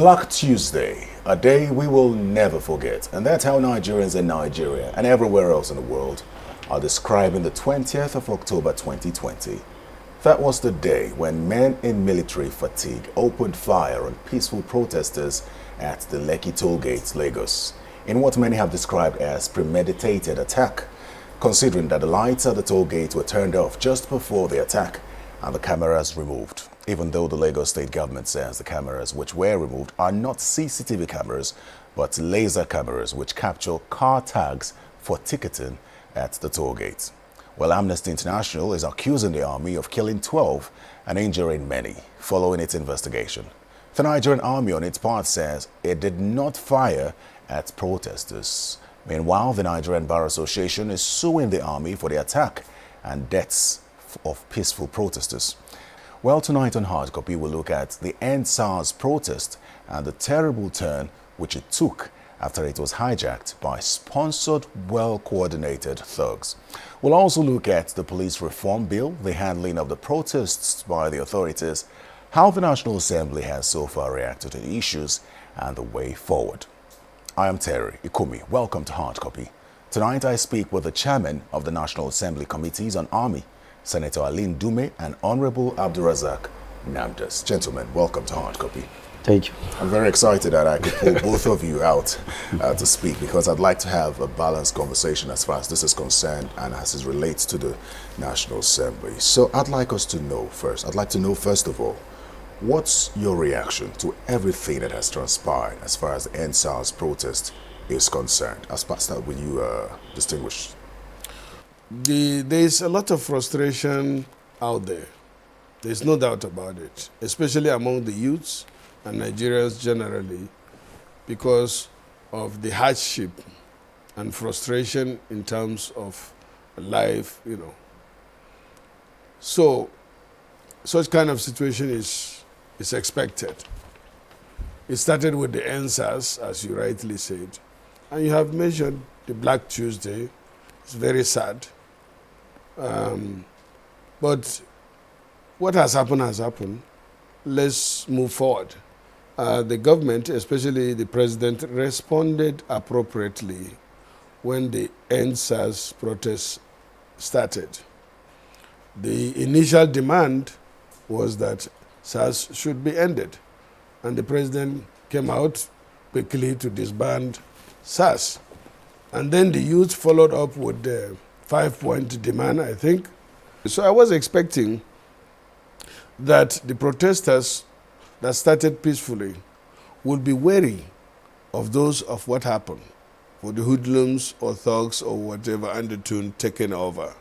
Black Tuesday, a day we will never forget. And that's how Nigerians in Nigeria and everywhere else in the world are describing the 20th of October 2020. That was the day when men in military fatigue opened fire on peaceful protesters at the Lekki toll gate, Lagos, in what many have described as premeditated attack, considering that the lights at the toll gate were turned off just before the attack and the cameras removed. Even though the Lagos state government says the cameras which were removed are not CCTV cameras, but laser cameras which capture car tags for ticketing at the toll gate. Well, Amnesty International is accusing the army of killing 12 and injuring many following its investigation. The Nigerian army on its part says it did not fire at protesters. Meanwhile, the Nigerian Bar Association is suing the army for the attack and deaths of peaceful protesters. Well, tonight on Hard Copy, we'll look at the End SARS protest and the terrible turn which it took after it was hijacked by sponsored, well-coordinated thugs. We'll also look at the police reform bill, the handling of the protests by the authorities, how the National Assembly has so far reacted to the issues, and the way forward. I am Terry Ikumi. Welcome to Hard Copy. Tonight I speak with the chairman of the National Assembly Committees on Army, Senator Aline Dume, and Honourable Numbers. Gentlemen, welcome to Hard Copy. Thank you. I'm very excited that I could pull both of you out to speak, because I'd like to have a balanced conversation as far as this is concerned and as it relates to the National Assembly. So I'd like us to know first. I'd like to know, first of all, what's your reaction to everything that has transpired as far as the End SARS protest is concerned? I'll start with you, distinguished. There's a lot of frustration out there. There's no doubt about it, especially among the youths and Nigerians generally, because of the hardship and frustration in terms of life, So, such kind of situation is expected. It started with the End SARS, as you rightly said, and you have mentioned the Black Tuesday. It's very sad. But what has happened. Let's move forward. The government, especially the president, responded appropriately when the End SARS protests started. The initial demand was that SARS should be ended, and the president came out quickly to disband SARS. And then the youth followed up with the 5-point demand, I think. So I was expecting that the protesters that started peacefully would be wary of what happened, for the hoodlums or thugs or whatever undertone taken over.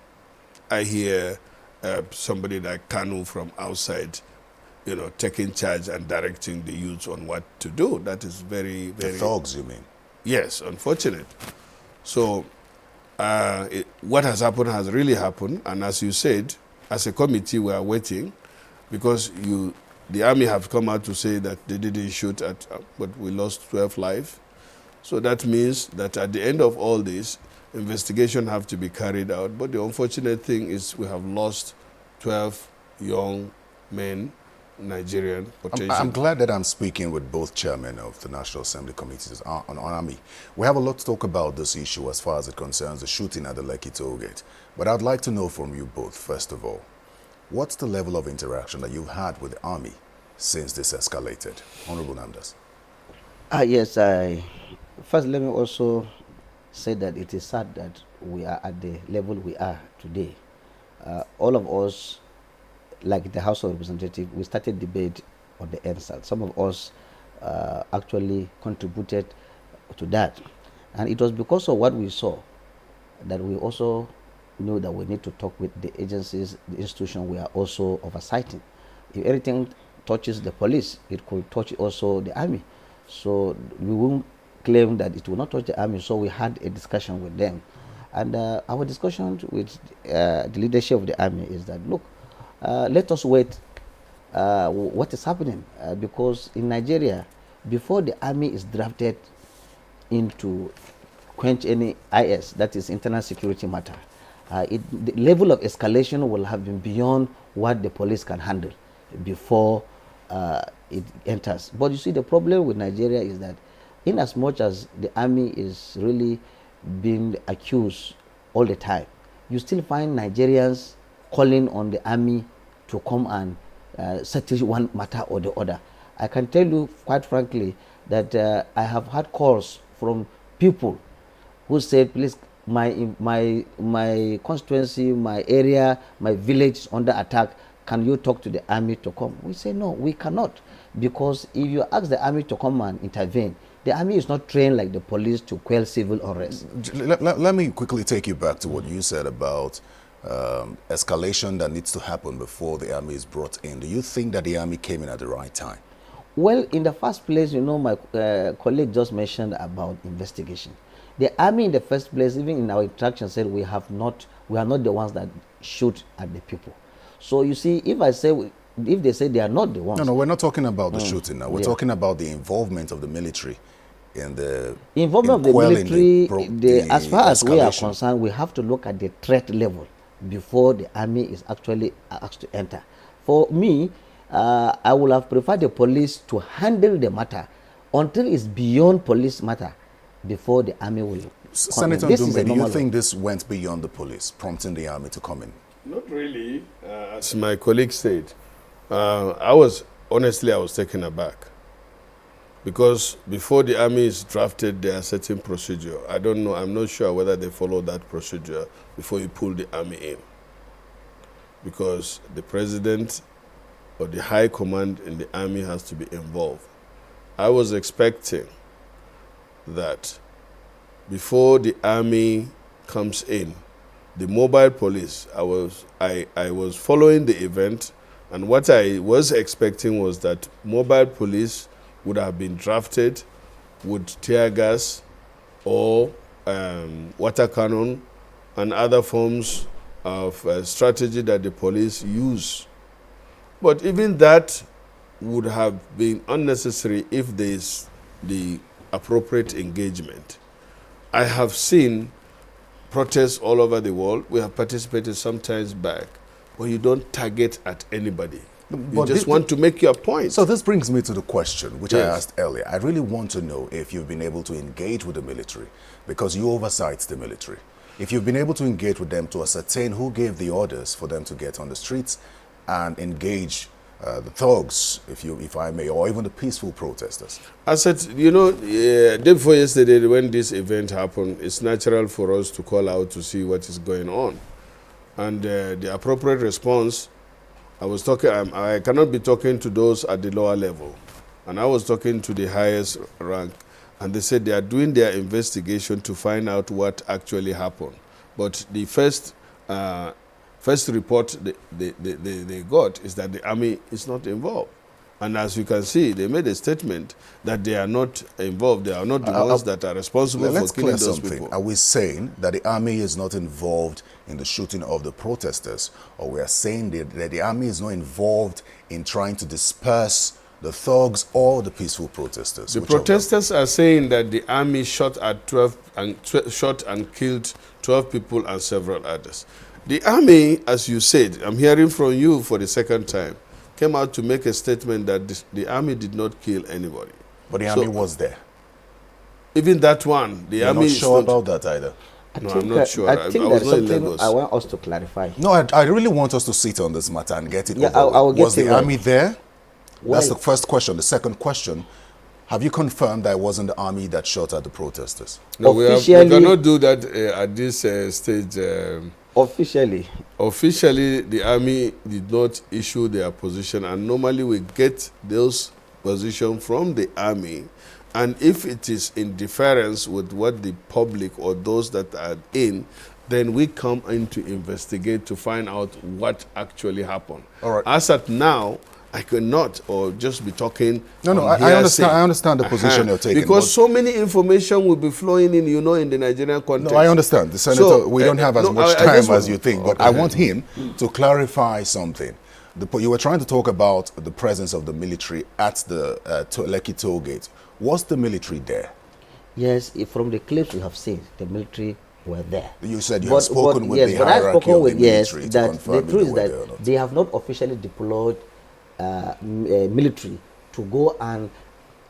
I hear somebody like Kanu from outside, taking charge and directing the youth on what to do. That is very, very... The thugs, you mean? Yes, unfortunate. So what has happened has really happened, and as you said, as a committee we are waiting, because the army have come out to say that they didn't shoot at, but we lost 12 lives. So that means that at the end of all this, investigation have to be carried out. But the unfortunate thing is we have lost 12 young men, Nigerian potential. I'm glad that I'm speaking with both chairmen of the National Assembly Committees on Army. We have a lot to talk about this issue as far as it concerns the shooting at the Lekki toll gate. But I'd like to know from you both, first of all, what's the level of interaction that you've had with the Army since this escalated? Honourable Numbers. Yes, first let me also say that it is sad that we are at the level we are today. All of us, like the House of Representatives, we started debate on the End SARS. Some of us actually contributed to that. And it was because of what we saw that we also knew that we need to talk with the agencies, the institution we are also oversighting. If everything touches the police, it could touch also the army. So we won't claim that it will not touch the army, so we had a discussion with them. And our discussion with the leadership of the army is that, look, let us wait what is happening, because in Nigeria, before the army is drafted into quench any IS, that is internal security matter, the level of escalation will have been beyond what the police can handle before it enters. But you see, the problem with Nigeria is that in as much as the army is really being accused all the time, you still find Nigerians calling on the army to come and settle one matter or the other. I can tell you quite frankly that I have had calls from people who said, please, my constituency, my area, my village is under attack. Can you talk to the army to come? We say, no, we cannot. Because if you ask the army to come and intervene, the army is not trained like the police to quell civil unrest. Let me quickly take you back to what you said about escalation that needs to happen before the army is brought in. Do you think that the army came in at the right time? Well, in the first place, my colleague just mentioned about investigation. The army in the first place, even in our interaction, said we are not the ones that shoot at the people. So you see, if they say they are not the ones. No, we're not talking about the shooting now. We're talking about the involvement of the military in the involvement of the military. As far as we are concerned, we have to look at the threat level before the army is actually asked to enter. For me, I would have preferred the police to handle the matter until it's beyond police matter before the army will. Senator Dumbe, do you think this went beyond the police, prompting the army to come in? Not really. As my colleague said, I was taken aback. Because before the army is drafted, there are certain procedure. I don't know, I'm not sure whether they follow that procedure before you pull the army in. Because the president or the high command in the army has to be involved. I was expecting that before the army comes in, the mobile police, I was following the event, and what I was expecting was that mobile police would have been drafted with tear gas or water cannon and other forms of strategy that the police use. But even that would have been unnecessary if there is the appropriate engagement. I have seen protests all over the world. We have participated sometimes back, but you don't target at anybody. You just want to make your point. So this brings me to the question which I asked earlier. I really want to know if you've been able to engage with the military, because you oversight the military. If you've been able to engage with them to ascertain who gave the orders for them to get on the streets and engage the thugs, if I may, or even the peaceful protesters. I said, day before yesterday when this event happened, it's natural for us to call out to see what is going on. And the appropriate response, I cannot be talking to those at the lower level. And I was talking to the highest rank. And they said they are doing their investigation to find out what actually happened. But the first report they got is that the army is not involved. And as you can see, they made a statement that they are not involved. They are not the ones that are responsible for killing those people. Are we saying that the army is not involved in the shooting of the protesters? Or we are saying that the army is not involved in trying to disperse the thugs or the peaceful protesters? The protesters are saying that the army shot and killed 12 people and several others. The army, as you said, I'm hearing from you for the second time, came out to make a statement that the army did not kill anybody. But the army was there. Even that one, the army is not sure about that either. I'm not sure. I think that's something I want us to clarify. No, I really want us to sit on this matter and get it over. I will get was the army there? Well, that's the first question. The second question, have you confirmed that it wasn't the army that shot at the protesters? No, we cannot do that at this stage. Officially, the army did not issue their position, and normally we get those positions from the army. And if it is in deference with what the public or those that are in, then we come in to investigate to find out what actually happened. All right. As at now, I cannot or just be talking. No, I understand the position you're taking. Because so many information will be flowing in, in the Nigerian context. No, I understand. The senator, we don't have as much time as you think, but I want him to clarify something. You were trying to talk about the presence of the military at the Lekki toll gate. Was the military there? Yes, from the clips we have seen, the military were there. You said you have spoken with the hierarchy of the military to confirm the truth is that they have not officially deployed military to go and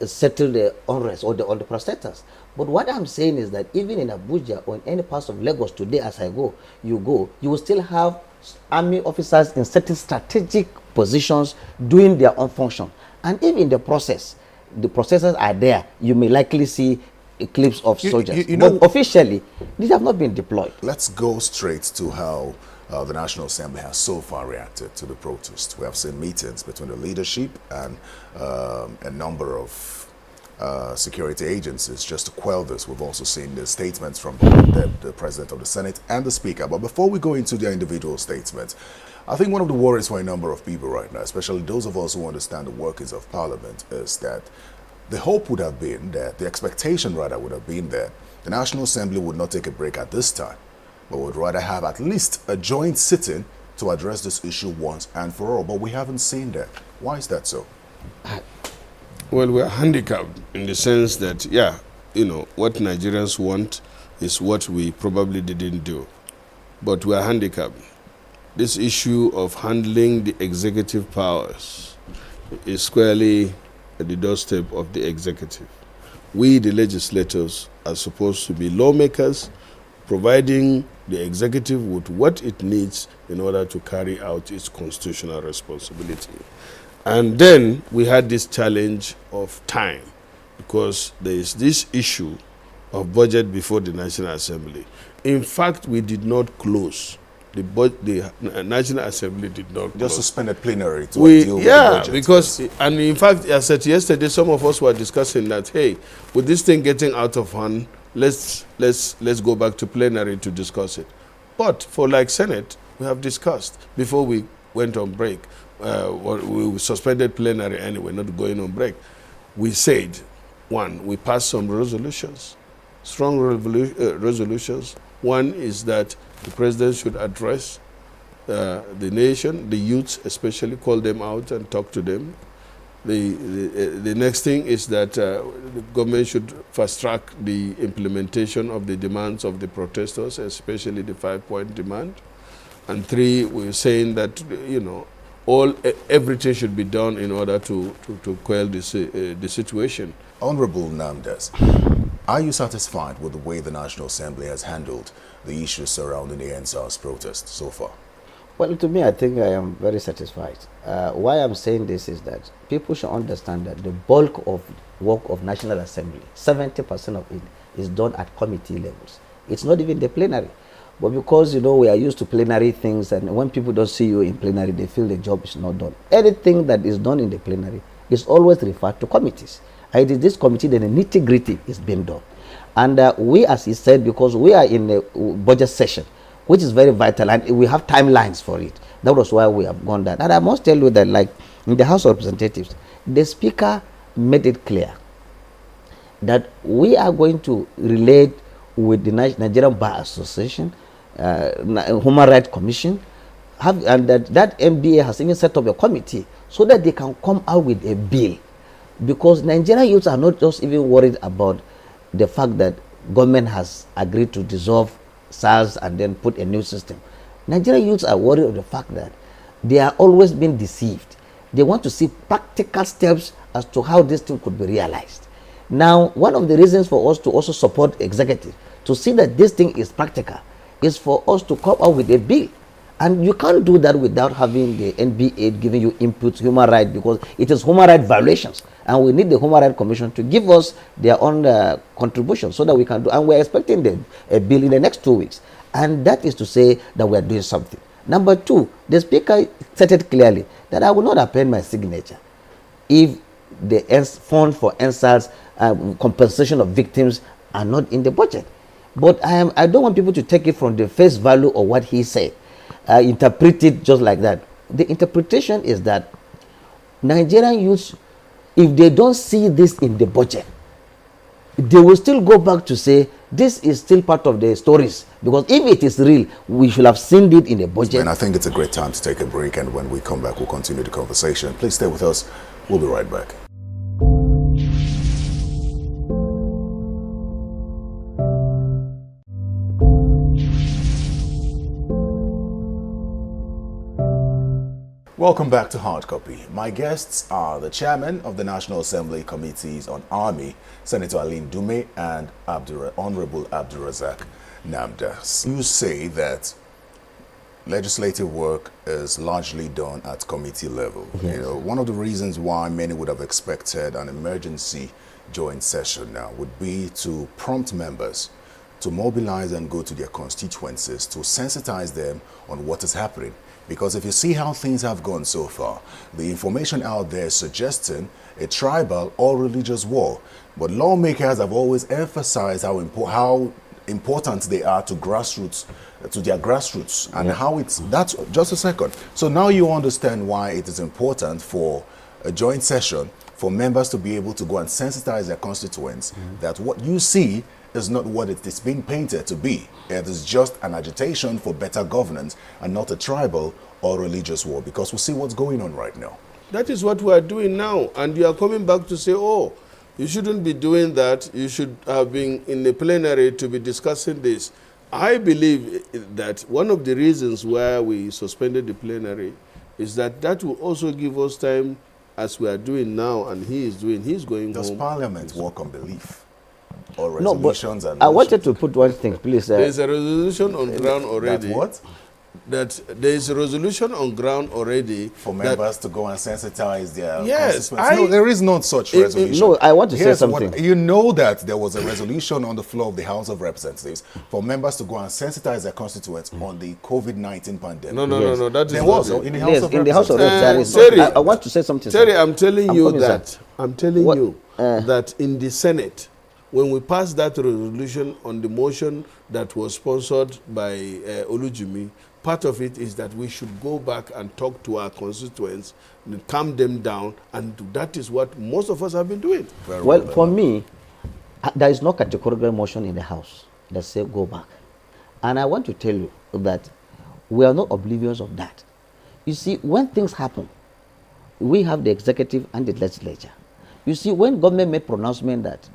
settle the unrest or the protesters. But what I'm saying is that even in Abuja or in any parts of Lagos today, as I go, you will still have army officers in certain strategic positions doing their own function. And if in the processors are there, you may likely see clips of soldiers. But officially, these have not been deployed. Let's go straight to how the National Assembly has so far reacted to the protest. We have seen meetings between the leadership and a number of security agencies just to quell this. We've also seen the statements from the President of the Senate and the Speaker. But before we go into their individual statements, I think one of the worries for a number of people right now, especially those of us who understand the workings of Parliament, is that the hope would have been that, the expectation rather would have been that the National Assembly would not take a break at this time, but would rather have at least a joint sitting to address this issue once and for all. But we haven't seen that. Why is that so? Well, we're handicapped in the sense that, what Nigerians want is what we probably didn't do. But we're handicapped. This issue of handling the executive powers is squarely at the doorstep of the executive. We, the legislators, are supposed to be lawmakers, providing the executive with what it needs in order to carry out its constitutional responsibility. And then we had this challenge of time, because there is this issue of budget before the National Assembly. In fact, we did not close. The National Assembly did not close. Just suspended plenary to deal with the budget. Because, and in fact, I said yesterday, some of us were discussing that, hey, with this thing getting out of hand, let's go back to plenary to discuss it. But for like Senate, we have discussed before we went on break. We suspended plenary anyway, not going on break. We said, one, we passed some resolutions, strong resolutions. One is that the president should address the nation, the youths especially, call them out and talk to them. The next thing is that the government should fast-track the implementation of the demands of the protesters, especially the 5-point demand. And three, we're saying that, everything should be done in order to quell the situation. Honourable Numbers, are you satisfied with the way the National Assembly has handled the issues surrounding the NSAS protest so far? Well, to me, I think I am very satisfied. Why I'm saying this is that people should understand that the bulk of work of National Assembly, 70% of it, is done at committee levels. It's not even the plenary. But because, we are used to plenary things, and when people don't see you in plenary, they feel the job is not done. Anything that is done in the plenary is always referred to committees. And it is this committee that the nitty-gritty is being done. And we, as he said, because we are in a budget session, which is very vital, and we have timelines for it. That was why we have gone that. And I must tell you that, like in the House of Representatives, the Speaker made it clear that we are going to relate with the Nigerian Bar Association, Human Rights Commission, and that MBA has even set up a committee so that they can come out with a bill. Because Nigerian youths are not just even worried about the fact that government has agreed to dissolve SARS and then put a new system. Nigerian youths are worried of the fact that they are always being deceived. They want to see practical steps as to how this thing could be realized. Now, one of the reasons for us to also support executive, to see that this thing is practical, is for us to come up with a bill. And you can't do that without having the NBA giving you input, human rights, because it is human rights violations. And we need the Human Rights Commission to give us their own contribution so that we can do. And we're expecting a bill in the next 2 weeks. And that is to say that we're doing something. Number two, the Speaker stated clearly that I will not append my signature if the fund for NSAS compensation of victims are not in the budget. But I don't want people to take it from the face value of what he said. Interpret it just like that. The interpretation is that Nigerian youths, if they don't see this in the budget, they will still go back to say this is still part of the stories, because if it is real, we should have seen it in the budget. And I think it's a great time to take a break, and when we come back, we'll continue the conversation. Please stay with us. We'll be right back. Welcome back to Hard Copy. My guests are the chairman of the National Assembly Committees on Army, Senator Aline Dume, and Honourable Abdulrazak Namdas. You say that legislative work is largely done at committee level. Yes. You know, one of the reasons why many would have expected an emergency joint session now would be to prompt members to mobilize and go to their constituencies to sensitize them on what is happening. Because if you see how things have gone so far, the information out there is suggesting a tribal or religious war. But lawmakers have always emphasized how important they are to grassroots, to their grassroots, and how that's just a second. So now you understand why it is important for a joint session for members to be able to go and sensitize their constituents that what you see is not what it is being painted to be. It is just an agitation for better governance and not a tribal or religious war, because we see what's going on right now. That is what we are doing now, and you are coming back to say, oh, you shouldn't be doing that. You should have been in the plenary to be discussing this. I believe that one of the reasons why we suspended the plenary is that will also give us time, as we are doing now, and he's going Does home. Parliament work on belief? Or No, but resolutions and I wanted motions? to put one thing, please. There is a resolution on ground already. That what? That there is a resolution on ground already. For members to go and sensitize their Yes, constituents. No, there is not such resolution. No, I want to say Here's something. what, you know that there was a resolution on the floor of the House of Representatives for members to go and sensitize their constituents on the COVID-19 pandemic. No. That is There not was it. in the House Yes, of in the House of Representatives. Representatives. Terry, I want to say something. Terry, sir. I'm telling I'm you coming, that sir. I'm telling What- you that in the Senate, when we passed that resolution on the motion that was sponsored by Olujimi, part of it is that we should go back and talk to our constituents, and calm them down, and that is what most of us have been doing. Very Well, well for done. me, there is no categorical motion in the House that say go back. And I want to tell you that we are not oblivious of that. You see, when things happen, we have the executive and the legislature. You see, when government made pronouncement that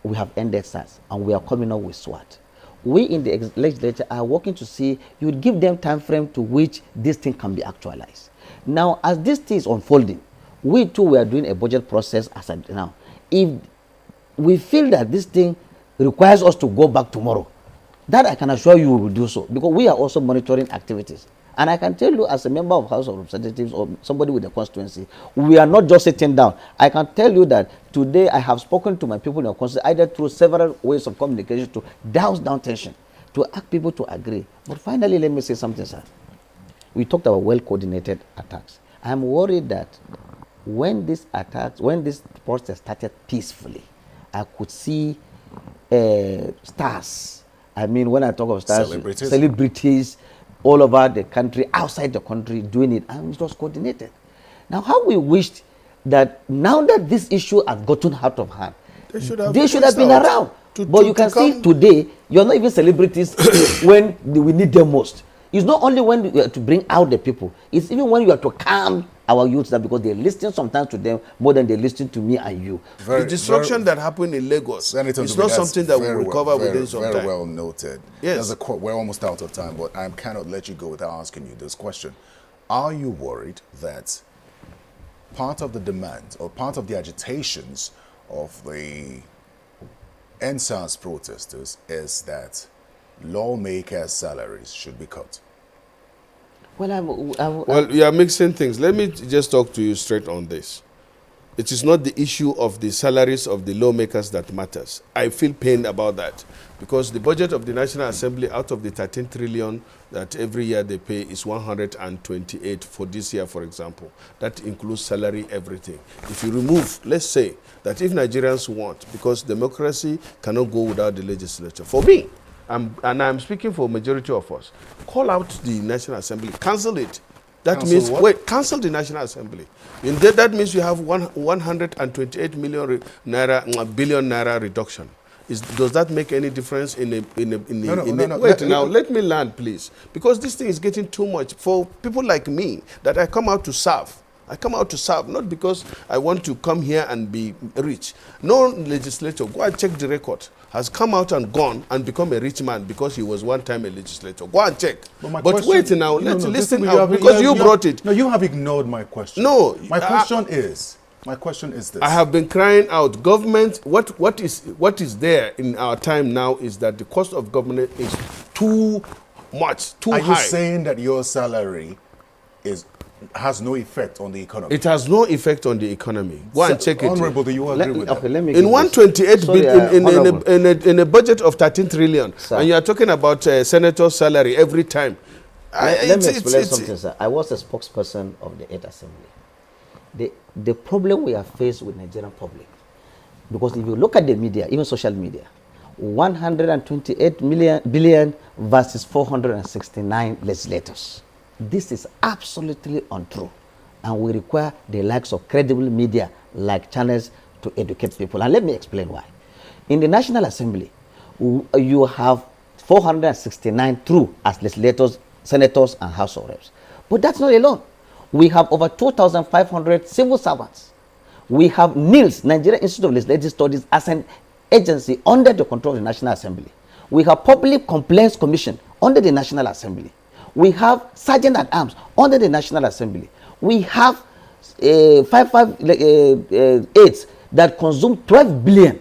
we have ended SARS and we are coming up with SWAT, we in the legislature are working to see, you would give them time frame to which this thing can be actualized. Now, as this thing is unfolding, we too we are doing a budget process as of now. If we feel that this thing requires us to go back tomorrow, that I can assure you we will do so, because we are also monitoring activities. And I can tell you, as a member of House of Representatives or somebody with a constituency, we are not just sitting down. I can tell you that today I have spoken to my people in our constituency, either through several ways of communication to douse down tension, to ask people to agree. But finally, let me say something, sir. We talked about well-coordinated attacks. I am worried that when this process started peacefully, I could see stars. I mean, when I talk of stars, celebrities all over the country, outside the country, doing it, and it was coordinated. Now, how we wished that now that this issue has gotten out of hand, they should have been around. But you can see today, you're not even celebrities when we need them most. It's not only when you are to bring out the people, it's even when you are to calm our youths down, because they listen sometimes to them more than they listen to me and you. The destruction that happened in Lagos is not something that will recover within some time. Very well noted. Yes. We're almost out of time, but I cannot let you go without asking you this question. Are you worried that part of the demand or part of the agitations of the NSAS protesters is that lawmakers' salaries should be cut? Well, you are mixing things. Let me just talk to you straight on this. It is not the issue of the salaries of the lawmakers that matters. I feel pain about that, because the budget of the National Assembly, out of the 13 trillion that every year they pay, is 128 for this year, for example. That includes salary, everything. If you remove, let's say that if Nigerians want, because democracy cannot go without the legislature. For me, and I'm speaking for majority of us, call out the National Assembly, cancel it. That means, cancel the National Assembly. And that means you have 128 billion naira reduction. Does that make any difference in No. Wait, now, let me land, please. Because this thing is getting too much for people like me, that I come out to serve. I come out to serve, not because I want to come here and be rich. No legislator, go and check the record, has come out and gone and become a rich man because he was one time a legislator. Go and check. But wait now, let's listen out, because you brought it. No, you have ignored my question. No. My question is this. I have been crying out, government, what is there in our time now is that the cost of government is too much, too high. Are you saying that your salary has no effect on the economy? It has no effect on the economy. Go and check it. Honourable, do you agree with that? Let me in 128 billion, in a budget of 13 trillion, sir, and you are talking about senator's salary every time. Let me explain something, sir. I was a spokesperson of the 8th Assembly. The problem we are faced with Nigerian public, because if you look at the media, even social media, 128 billion versus 469 legislators. This is absolutely untrue, and we require the likes of credible media like channels to educate people. And let me explain why. In the National Assembly, you have 469 true as legislators, senators, and House of Reps. But that's not alone. We have over 2,500 civil servants. We have NILS, Nigerian Institute of Legislative Studies, as an agency under the control of the National Assembly. We have Public Complaints Commission under the National Assembly. We have Sergeant at Arms under the National Assembly. We have 558 that consume 12 billion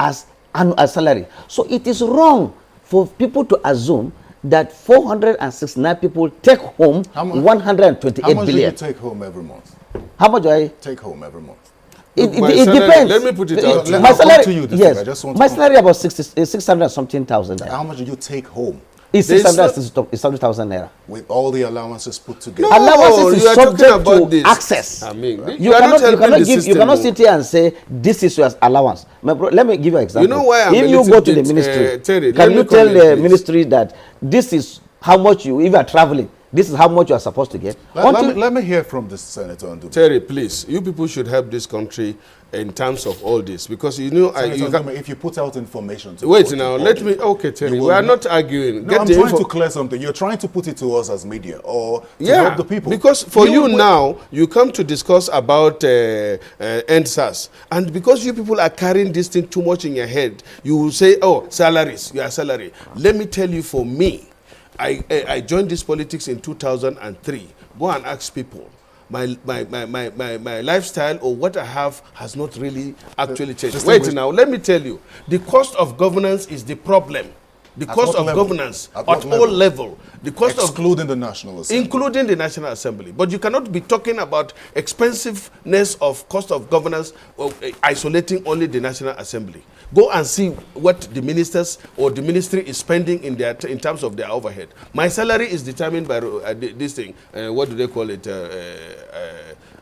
as annual salary. So it is wrong for people to assume that 469 people take home 128 billion. How much do you take home every month? How much do I take home every month? It depends. Let me put it out. My salary, to you yes, I just want my salary about 600 something thousand. How much do you take home? It's 600,000 naira. With all the allowances put together. No, allowances is subject to this. access. I mean, you cannot sit here and say this is your allowance. Let me give you an example. You know why if you go to the ministry, can you tell the ministry that this is how much you, if you are traveling, this is how much you are supposed to get? Let me hear from the Senator. Terry, please, you people should help this country in terms of all this, because you know, if you put out information to wait now, let me, okay, Terry, we are not arguing. No, I'm trying to clear something. You're trying to put it to us as media or to help the people. Because for you now, you come to discuss about NSAS, and because you people are carrying this thing too much in your head, you will say, oh, salaries, your salary. Let me tell you, for me, I joined this politics in 2003. Go and ask people. My lifestyle or what I have has not really actually changed. Wait now, let me tell you. The cost of governance is the problem. The cost of governance at all level. The cost excluding the National Assembly. Including the National Assembly. But you cannot be talking about expensiveness of cost of governance or isolating only the National Assembly. Go and see what the ministers or the ministry is spending in terms of their overhead. My salary is determined by this thing. What do they call it?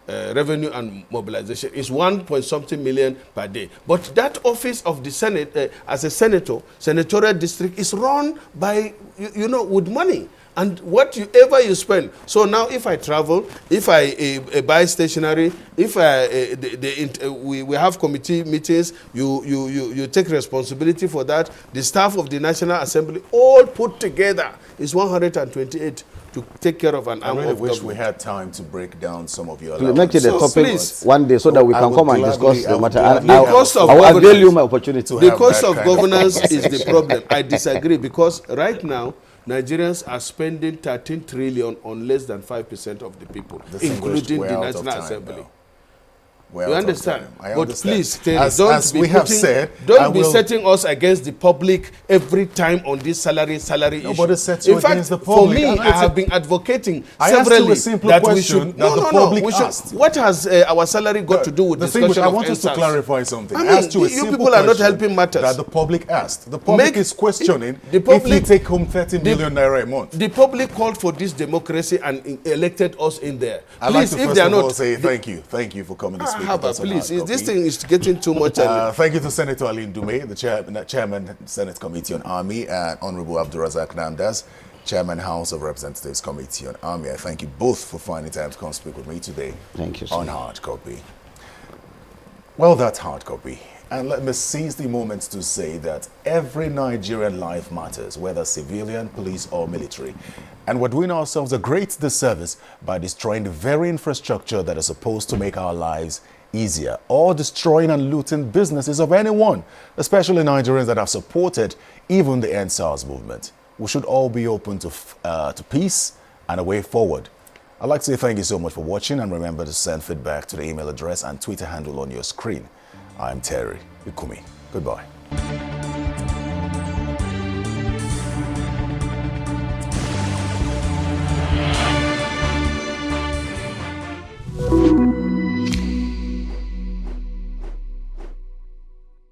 Revenue and mobilization is 1.something million per day. But that office of the Senate, as a senator, senatorial district is run by, with money. And whatever you spend. So now if I travel, if I buy stationery, if we have committee meetings, you take responsibility for that. The staff of the National Assembly, all put together, is 128 to take care of an arm of government. I really wish we had time to break down some of your allowances. Make it a topic one day so that we can come and discuss the matter. I will avail you my opportunity. The cost of governance is the problem. I disagree, because right now, Nigerians are spending 13 trillion on less than 5% of the people, including the National Assembly. You understand? But please, don't be setting us against the public every time on this salary issue. Nobody sets you against the public. For me, I have been advocating severally that we should. What has our salary got to do with discussion I of want us to clarify something. I mean, you people are not helping matters. That the public asked. The public is questioning if you take home 30 million naira a month. The public called for this democracy and elected us in there. I'd like to first of all say thank you. Thank you for coming to speak. Please, this thing is getting too much. Thank you to Senator Ali Ndume, the Chairman, Senate Committee on Army, and Honourable Abdurazak Namdaz, Chairman, House of Representatives Committee on Army. I thank you both for finding time to come speak with me today. Thank you, on Hard Copy. Well, that's Hard Copy. And let me seize the moment to say that every Nigerian life matters, whether civilian, police, or military. And we're doing ourselves a great disservice by destroying the very infrastructure that is supposed to make our lives easier, or destroying and looting businesses of anyone, especially Nigerians that have supported even the End SARS movement. We should all be open to peace and a way forward. I'd like to say thank you so much for watching, and remember to send feedback to the email address and Twitter handle on your screen. I'm Terry Ikumi. Goodbye.